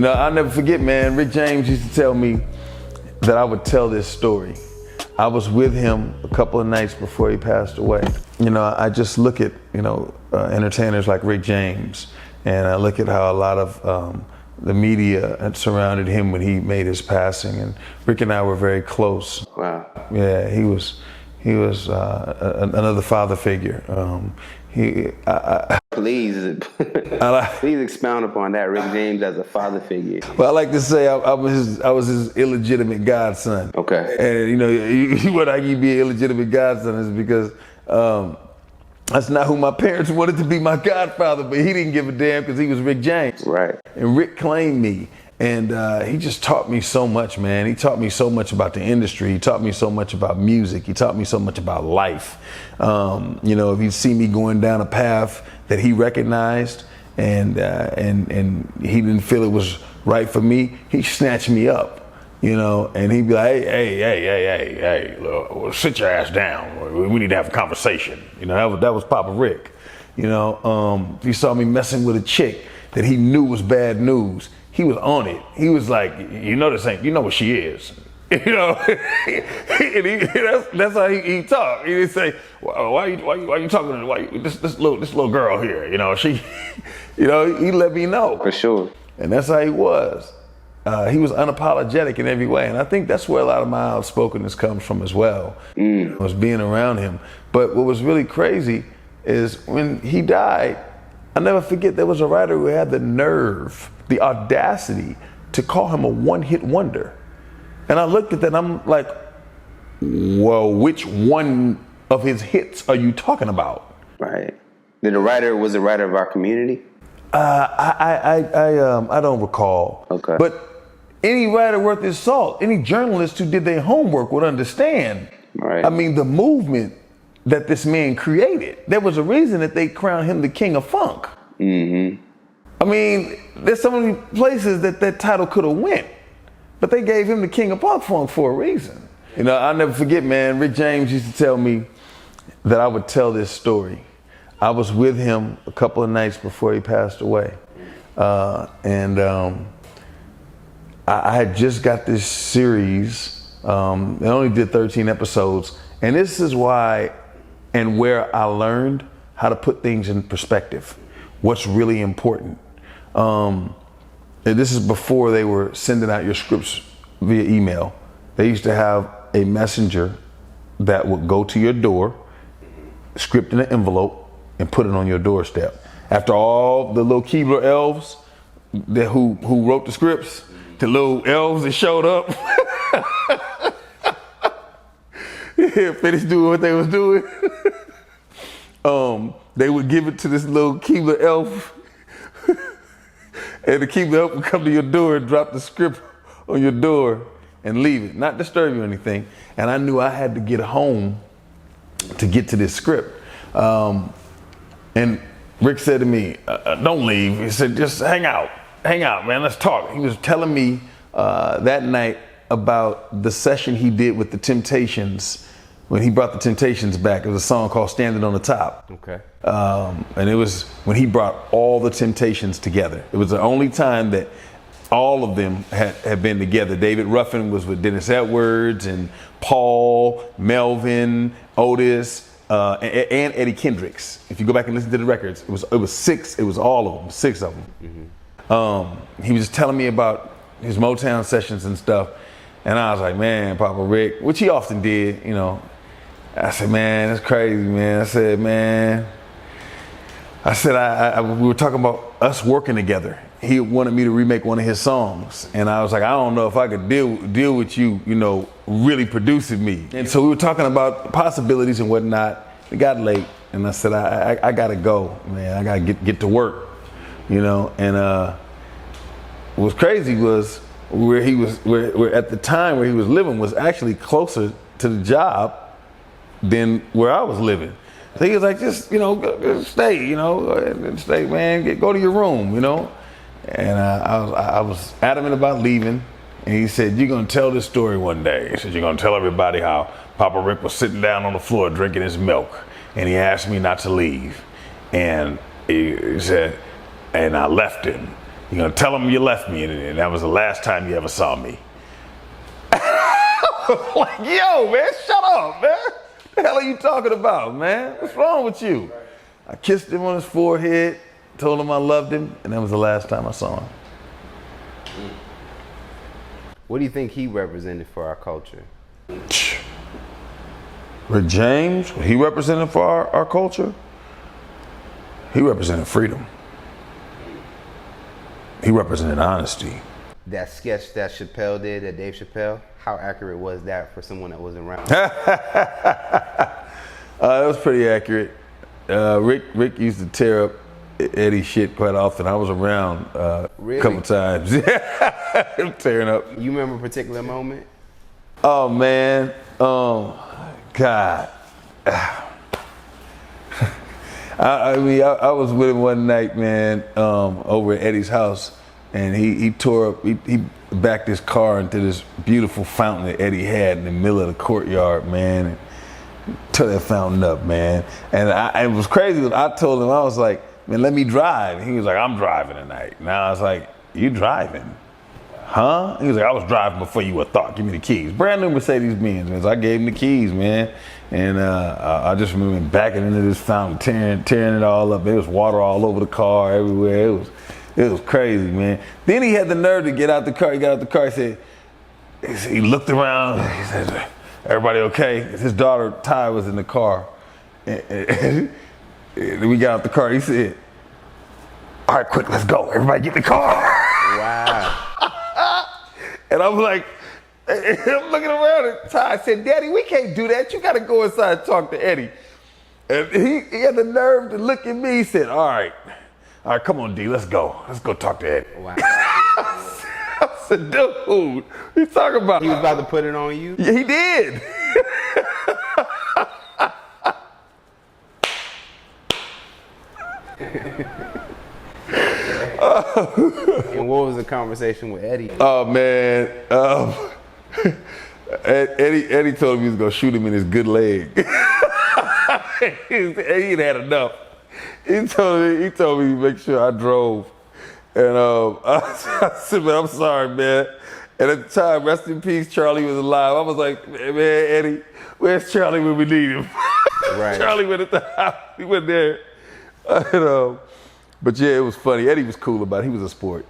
I'll never forget, man, Rick James used to tell me that I would tell this story. I was with him a couple of nights before he passed away. I just look at, entertainers like Rick James, and I look at how a lot of the media had surrounded him when he made his passing, and Rick and I were very close. Wow. Yeah, he was another father figure. Please expound upon that, Rick James as a father figure. Well, I like to say I was his illegitimate godson. Okay. And what I can be an illegitimate godson is because that's not who my parents wanted to be my godfather, but he didn't give a damn because he was Rick James. Right. And Rick claimed me. And he just taught me so much, man. He taught me so much about the industry. He taught me so much about music. He taught me so much about life. If he'd see me going down a path that he recognized and he didn't feel it was right for me, he'd snatch me up, and he'd be like, hey, look, sit your ass down. We need to have a conversation. That was Papa Rick. He saw me messing with a chick that he knew was bad news. He was on it. He was like, this ain't, what she is. And that's how he talked. He didn't say, why you talking to this little girl here? She, he let me know. For sure. And that's how he was. He was unapologetic in every way. And I think that's where a lot of my outspokenness comes from as well. Was being around him. But what was really crazy is when he died, I'll never forget there was a writer who had the nerve, the audacity to call him a one-hit wonder. And I looked at that and I'm like, well, which one of his hits are you talking about? Right. Was the writer of our community? I don't recall. Okay. But any writer worth his salt, any journalist who did their homework would understand. Right. I mean, the movement that this man created. There was a reason that they crowned him the King of Funk. Mm-hmm. I mean, there's so many places that title could have went, but they gave him the King of Funk for a reason. I'll never forget, man, Rick James used to tell me that I would tell this story. I was with him a couple of nights before he passed away. And I had just got this series. It only did 13 episodes. And this is why and where I learned how to put things in perspective. What's really important. And this is before they were sending out your scripts via email. They used to have a messenger that would go to your door, script in an envelope, and put it on your doorstep. After all the little Keebler elves who wrote the scripts, the little elves that showed up, finished doing what they was doing, they would give it to this little Keebler elf, and the Keebler elf would come to your door and drop the script on your door and leave it, not disturb you or anything. And I knew I had to get home to get to this script. And Rick said to me, don't leave. He said, just hang out, man, let's talk. He was telling me that night about the session he did with the Temptations when he brought the Temptations back. It was a song called Standing on the Top. Okay. And it was when he brought all the Temptations together. It was the only time that all of them had been together. David Ruffin was with Dennis Edwards and Paul, Melvin, Otis, and Eddie Kendricks. If you go back and listen to the records, it was six. It was all of them, six of them. Mm-hmm. He was just telling me about his Motown sessions and stuff, and I was like, man, Papa Rick, which he often did, I said, man, that's crazy, man. I said, we were talking about us working together. He wanted me to remake one of his songs, and I was like, I don't know if I could deal with you, really producing me. And so we were talking about possibilities and whatnot. It got late, and I said, I gotta go, man. I gotta get to work, And what was crazy was where at the time where he was living was actually closer to the job than where I was living. So he was like, just stay, stay, man. Go to your room, And I was adamant about leaving, and he said, you're gonna tell this story one day. He said, you're gonna tell everybody how Papa Rick was sitting down on the floor drinking his milk, and he asked me not to leave. And he said, and I left him. You're gonna tell them you left me, and that was the last time you ever saw me. Like, yo, man, shut up, man. What the hell are you talking about, man? What's wrong with you? I kissed him on his forehead, told him I loved him, and that was the last time I saw him. What do you think he represented for our culture? Rick James, what he represented for our culture? He represented freedom. He represented honesty. That sketch that Chappelle did, that Dave Chappelle, how accurate was that for someone that wasn't around? That was pretty accurate. Rick used to tear up Eddie's shit quite often. I was around Really? a couple times. Him tearing up. You remember a particular moment? Oh man, God. I mean, I was with him one night, man, over at Eddie's house, and he tore up, he backed his car into this beautiful fountain that Eddie had in the middle of the courtyard, man, and tore that fountain up, man. And it was crazy. I told him, I was like, man, let me drive. And he was like, I'm driving tonight. And I was like, you driving? Huh? He was like, I was driving before you were thought. Give me the keys. Brand new Mercedes-Benz, man. So I gave him the keys, man. And I just remember backing into this fountain, tearing it all up. There was water all over the car, everywhere. It was crazy, man. Then he had the nerve to get out the car. He got out the car. He looked around. He said, everybody okay? His daughter, Ty, was in the car. And we got out the car. He said, all right, quick, let's go. Everybody get in the car. Wow. And I'm like, I'm looking around and Ty said, Daddy, we can't do that. You got to go inside and talk to Eddie. And he had the nerve to look at me. He said, all right, come on, D, let's go. Let's go talk to Eddie. Wow. I said, dude, what you talking about? He was about to put it on you? Yeah, he did. And what was the conversation with Eddie? Oh, man. Eddie told me he was going to shoot him in his good leg. He had enough. He told me to make sure I drove. And I said, man, I'm sorry, man. And at the time, rest in peace, Charlie was alive. I was like, man, Eddie, where's Charlie when we need him? Right. Charlie went at the house. He went there. But yeah, it was funny. Eddie was cool about it. He was a sport.